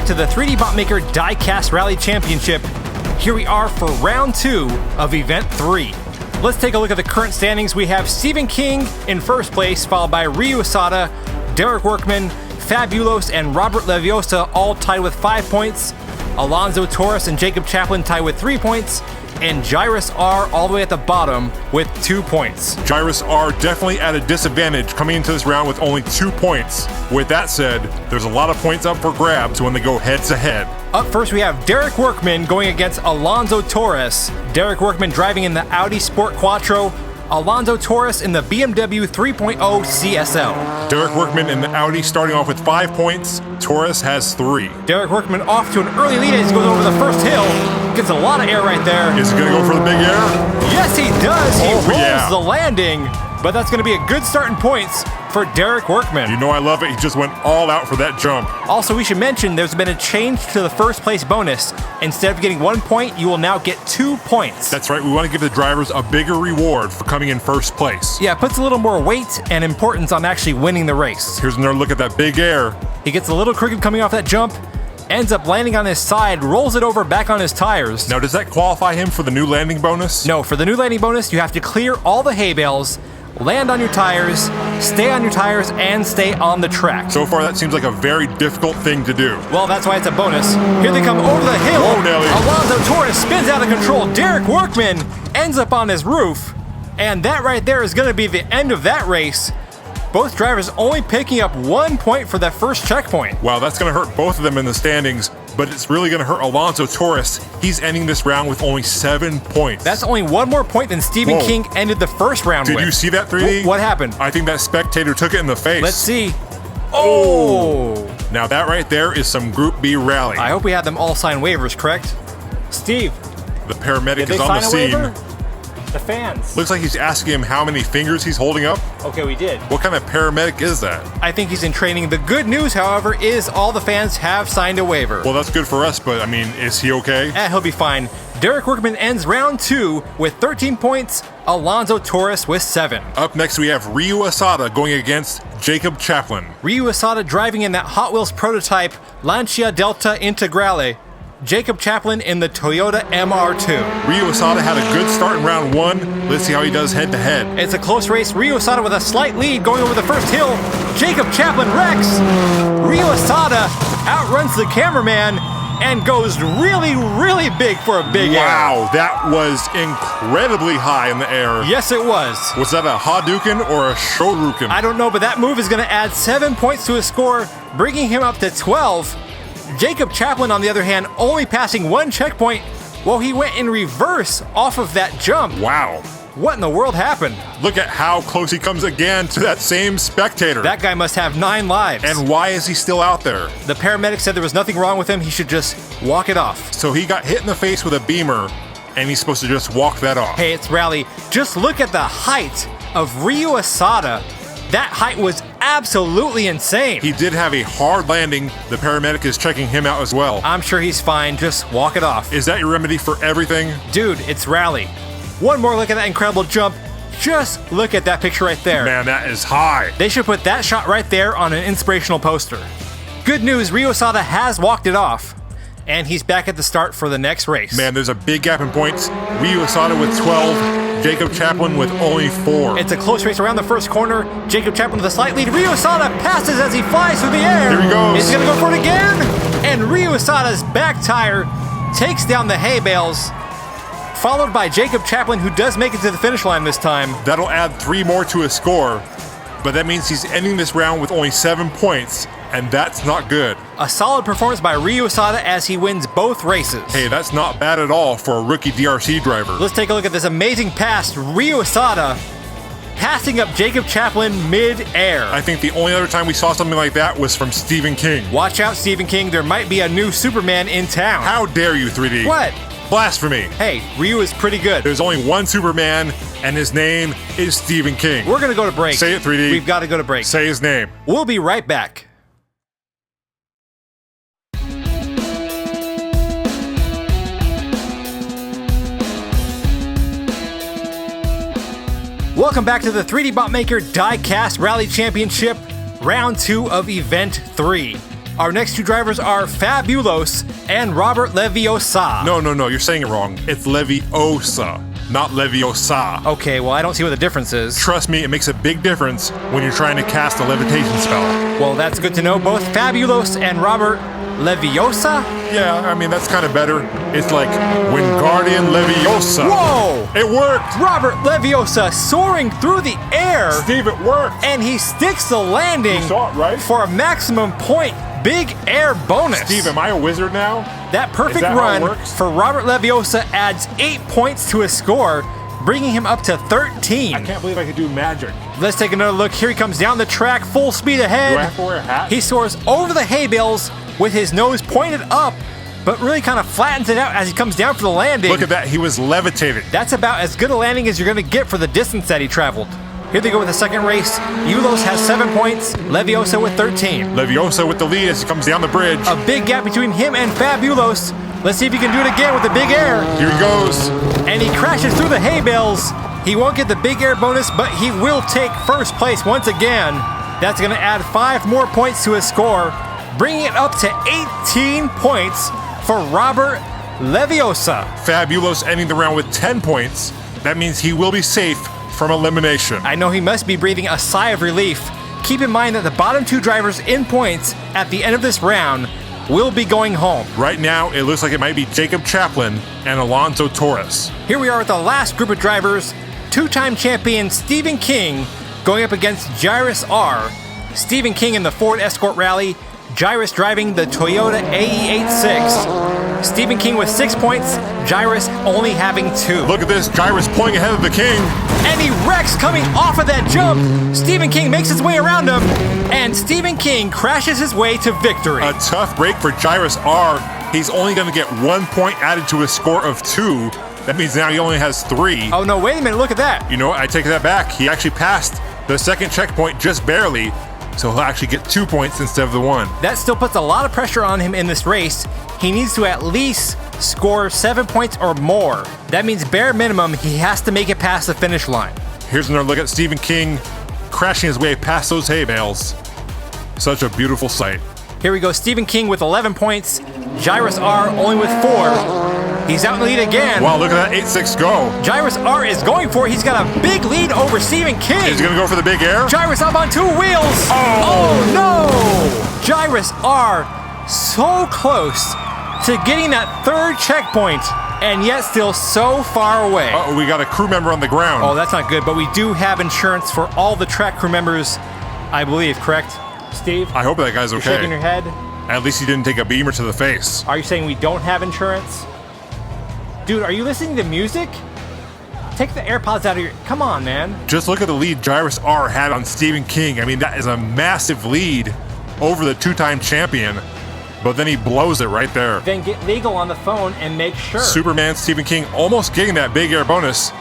to the 3D Botmaker Diecast Rally Championship. Here we are for round 2 of event 3. Let's take a look at the current standings. We have Stephen King in first place, followed by Ryu Asada, Derek Workman, Fabulos, and Robert Leviosa all tied with 5 points. Alonso Torres and Jacob Chaplin tied with 3 points. And Jairus R all the way at the bottom with 2 points. Jairus R definitely at a disadvantage coming into this round with only 2 points. With that said, there's a lot of points up for grabs when they go head to head. Up first we have Derek Workman going against Alonso Torres. Derek Workman driving in the Audi Sport Quattro, Alonso Torres in the BMW 3.0 CSL. Derek Workman in the Audi starting off with 5 points. Torres has 3. Derek Workman off to an early lead as he goes over the first hill. Gets a lot of air right there. Is he going to go for the big air? Yes, he does. He rolls yeah. the landing, but that's going to be a good starting points for Derek Workman. You know I love it. He just went all out for that jump. Also, we should mention there's been a change to the first place bonus. Instead of getting 1 point, you will now get 2 points. That's right. We want to give the drivers a bigger reward for coming in first place. Yeah, it puts a little more weight and importance on actually winning the race. Here's another look at that big air. He gets a little crooked coming off that jump, ends up landing on his side, rolls it over back on his tires. Now, does that qualify him for the new landing bonus? No, for the new landing bonus, you have to clear all the hay bales, land on your tires, stay on your tires, and stay on the track. So far, that seems like a very difficult thing to do. Well, that's why it's a bonus. Here they come over the hill. Whoa, Nelly. Alonso Torres spins out of control. Derek Workman ends up on his roof. And that right there is going to be the end of that race. Both drivers only picking up 1 point for that first checkpoint. Wow, that's going to hurt both of them in the standings, but it's really going to hurt Alonso Torres. He's ending this round with only 7 points. That's only 1 more point than Stephen King ended the first round with. Did you see that, 3D? What happened? I think that spectator took it in the face. Let's see. Oh! Now that right there is some Group B rally. I hope we had them all sign waivers, correct? Steve. The paramedic is on the scene. The fans. Looks like he's asking him how many fingers he's holding up. Okay, we did. What kind of paramedic is that? I think he's in training. The good news, however, is all the fans have signed a waiver. Well, that's good for us, but I mean, is he okay? He'll be fine. Derek Workman ends round 2 with 13 points. Alonso Torres with 7. Up next, we have Ryu Asada going against Jacob Chaplin. Ryu Asada driving in that Hot Wheels prototype Lancia Delta Integrale. Jacob Chaplin in the Toyota MR2. Ryu Asada had a good start in round 1. Let's see how he does head to head. It's a close race. Ryu Asada with a slight lead going over the first hill. Jacob Chaplin wrecks. Ryu Asada outruns the cameraman and goes really, really big for a big air. Wow, that was incredibly high in the air. Yes, it was. Was that a Hadouken or a Shoryuken? I don't know, but that move is going to add 7 points to his score, bringing him up to 12. Jacob Chaplin, on the other hand, only passing 1 checkpoint while he went in reverse off of that jump. Wow. What in the world happened? Look at how close he comes again to that same spectator. That guy must have 9 lives. And why is he still out there? The paramedic said there was nothing wrong with him. He should just walk it off. So he got hit in the face with a beamer, and he's supposed to just walk that off. Hey, it's Rally. Just look at the height of Ryu Asada. That height was absolutely insane. He did have a hard landing. The paramedic is checking him out as well. I'm sure he's fine. Just walk it off. Is that your remedy for everything? Dude, it's Rally. One more look at that incredible jump. Just look at that picture right there. Man, that is high. They should put that shot right there on an inspirational poster. Good news, Ryu Asada has walked it off. And he's back at the start for the next race. Man, there's a big gap in points. Ryu Asada with 12, Jacob Chaplin with only 4. It's a close race around the first corner. Jacob Chaplin with a slight lead. Ryu Asada passes as he flies through the air. Here he goes. He's gonna go for it again. And Ryu Asada's back tire takes down the hay bales, followed by Jacob Chaplin, who does make it to the finish line this time. That'll add 3 more to his score, but that means he's ending this round with only 7 points, and that's not good. A solid performance by Ryu Asada as he wins both races. Hey, that's not bad at all for a rookie DRC driver. Let's take a look at this amazing pass. Ryu Asada passing up Jacob Chaplin mid-air. I think the only other time we saw something like that was from Stephen King. Watch out, Stephen King. There might be a new Superman in town. How dare you, 3D? What? Blasphemy. Hey, Ryu is pretty good. There's only one Superman, and his name is Stephen King. We're going to go to break. Say it, 3D. We've got to go to break. Say his name. We'll be right back. Welcome back to the 3D Botmaker Diecast Rally Championship, round 2 of event 3. Our next two drivers are Fabulos and Robert Leviosa. No, you're saying it wrong. It's Leviosa, not Leviosa. Okay, well, I don't see what the difference is. Trust me, it makes a big difference when you're trying to cast a levitation spell. Well, that's good to know. Both Fabulos and Robert Leviosa? Yeah, I mean, that's kind of better. It's like Wingardium Leviosa. Whoa! It worked! Robert Leviosa soaring through the air. Steve, it worked! And he sticks the landing You saw it, right? for a maximum point big air bonus. Steve, am I a wizard now? That perfect Is that how it run works? for Robert Leviosa adds 8 points to his score, bringing him up to 13. I can't believe I could do magic. Let's take another look. Here he comes down the track, full speed ahead. Do I have to wear a hat? He soars over the hay bales with his nose pointed up, but really kind of flattens it out as he comes down for the landing. Look at that, he was levitated. That's about as good a landing as you're going to get for the distance that he traveled. Here they go with the second race. Ulos has 7 points, Leviosa with 13. Leviosa with the lead as he comes down the bridge. A big gap between him and Fabulos. Let's see if he can do it again with the big air. Here he goes. And he crashes through the hay bales. He won't get the big air bonus, but he will take first place once again. That's going to add 5 more points to his score, bringing it up to 18 points for Robert Leviosa. Fabulos ending the round with 10 points. That means he will be safe from elimination. I know he must be breathing a sigh of relief. Keep in mind that the bottom 2 drivers in points at the end of this round will be going home. Right now, it looks like it might be Jacob Chaplin and Alonso Torres. Here we are with the last group of drivers. 2-time champion Stephen King going up against Jairus R. Stephen King in the Ford Escort Rally, Jairus driving the Toyota AE86. Stephen King with 6 points, Jairus only having 2. Look at this, Jairus pulling ahead of the King. And he wrecks coming off of that jump. Stephen King makes his way around him, and Stephen King crashes his way to victory. A tough break for Jairus R. He's only going to get 1 point added to his score of 2. That means now he only has 3. Oh no, wait a minute, look at that. You know what, I take that back. He actually passed the second checkpoint just barely, so he'll actually get 2 points instead of the 1. That still puts a lot of pressure on him in this race. He needs to at least score 7 points or more. That means bare minimum, he has to make it past the finish line. Here's another look at Stephen King crashing his way past those hay bales. Such a beautiful sight. Here we go, Stephen King with 11 points, Jairus R only with 4. He's out in the lead again. Wow, look at that 8-6 go. Jairus R is going for it. He's got a big lead over Stephen King. Is he going to go for the big air? Jairus up on 2 wheels. Oh no! Jairus R so close to getting that 3rd checkpoint, and yet still so far away. Uh-oh, we got a crew member on the ground. Oh, that's not good, but we do have insurance for all the track crew members, I believe, correct? Steve? I hope that guy's You're okay. shaking your head? At least he didn't take a beamer to the face. Are you saying we don't have insurance? Dude, are you listening to music? Take the AirPods out of your... Come on, man. Just look at the lead Jairus R had on Stephen King. I mean, that is a massive lead over the 2-time champion. But then he blows it right there. Then get legal on the phone and make sure. Superman Stephen King almost getting that big air bonus.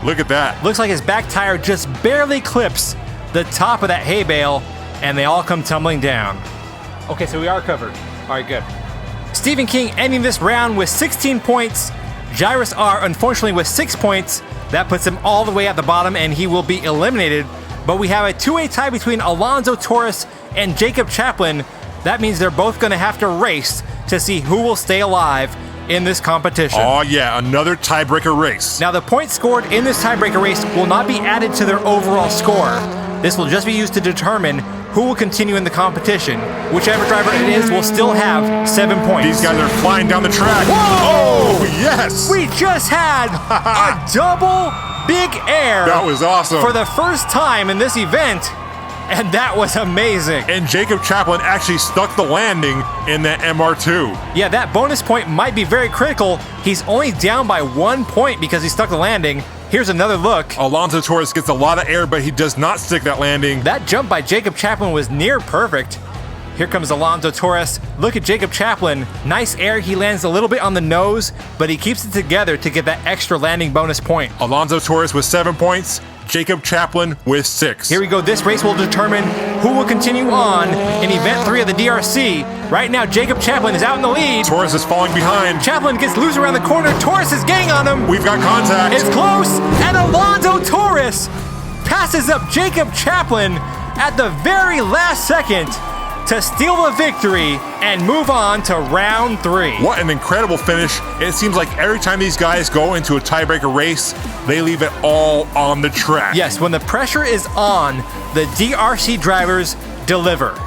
Look at that. Looks like his back tire just barely clips the top of that hay bale, and they all come tumbling down. Okay, so we are covered. All right, good. Stephen King ending this round with 16 points. Jairus R, unfortunately, with 6 points. That puts him all the way at the bottom, and he will be eliminated. But we have a 2-way tie between Alonso Torres and Jacob Chaplin. That means they're both going to have to race to see who will stay alive in this competition. Oh yeah, another tiebreaker race. Now, the points scored in this tiebreaker race will not be added to their overall score. This will just be used to determine who will continue in the competition. Whichever driver it is will still have 7 points. These guys are flying down the track. Whoa! Oh, yes! We just had a double big air. That was awesome. For the first time in this event, and that was amazing. And Jacob Chaplin actually stuck the landing in that MR2. Yeah, that bonus point might be very critical. He's only down by 1 point because he stuck the landing. Here's another look. Alonso Torres gets a lot of air, but he does not stick that landing. That jump by Jacob Chaplin was near perfect. Here comes Alonso Torres. Look at Jacob Chaplin. Nice air. He lands a little bit on the nose, but he keeps it together to get that extra landing bonus point. Alonso Torres with 7 points. Jacob Chaplin with 6. Here we go. This race will determine who will continue on in Event 3 of the DRC. Right now, Jacob Chaplin is out in the lead. Torres is falling behind. Chaplin gets loose around the corner. Torres is getting on him. We've got contact. It's close, and Alonso Torres passes up Jacob Chaplin at the very last second. to steal the victory and move on to round 3. What an incredible finish. It seems like every time these guys go into a tiebreaker race, they leave it all on the track. Yes, when the pressure is on, the DRC drivers deliver.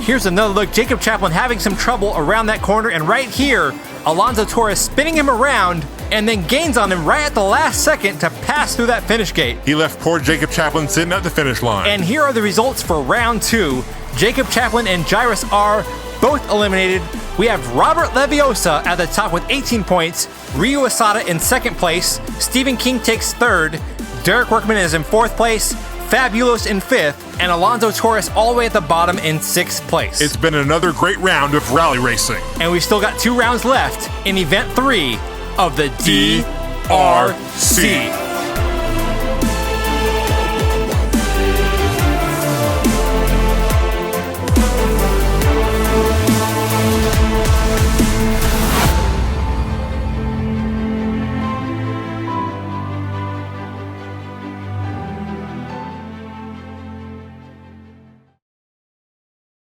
Here's another look. Jacob Chaplin having some trouble around that corner, and right here, Alonso Torres spinning him around and then gains on him right at the last second to pass through that finish gate. He left poor Jacob Chaplin sitting at the finish line. And here are the results for round 2. Jacob Chaplin and Jairus are both eliminated. We have Robert Leviosa at the top with 18 points, Ryu Asada in second place, Stephen King takes third, Derek Workman is in fourth place, Fabulos in fifth, and Alonso Torres all the way at the bottom in sixth place. It's been another great round of rally racing. And we've still got 2 rounds left in Event 3 of the DRC.